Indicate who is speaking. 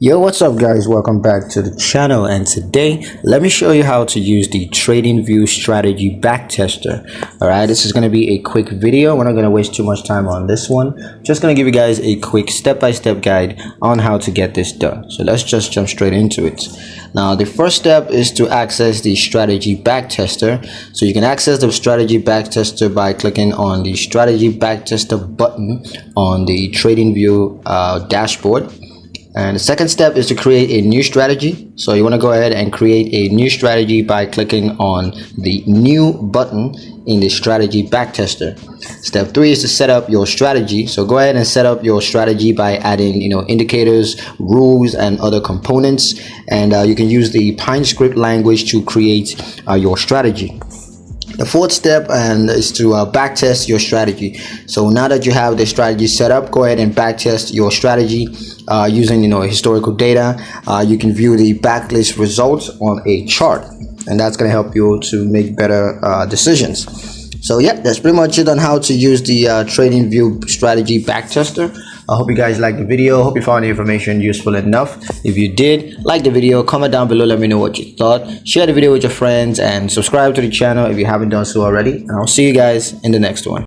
Speaker 1: Yo, what's up guys? Welcome back to the channel, and today let me show you how to use the Tradingview strategy backtester. Alright, this is going to be a quick video. We're not going to waste too much time on this one. Just going to give you guys a quick step-by-step guide on how to get this done. So let's just jump straight into it. Now the first step is to access the strategy backtester. So you can access the strategy backtester by clicking on the strategy backtester button on the Tradingview dashboard. And the second step is to create a new strategy. So you want to go ahead and create a new strategy by clicking on the new button in the strategy backtester. Step 3 is to set up your strategy. So go ahead and set up your strategy by adding indicators, rules, and other components. And you can use the Pine script language to create your strategy. The fourth step is to backtest your strategy. So now that you have the strategy set up, go ahead and backtest your strategy using historical data. You can view the backlist results on a chart, and that's going to help you to make better decisions. So yeah, that's pretty much it on how to use the Tradingview strategy backtester. I hope you guys liked the video. Hope you found the information useful enough. If you did, like the video, comment down below, let me know what you thought. Share the video with your friends and subscribe to the channel if you haven't done so already. And I'll see you guys in the next one.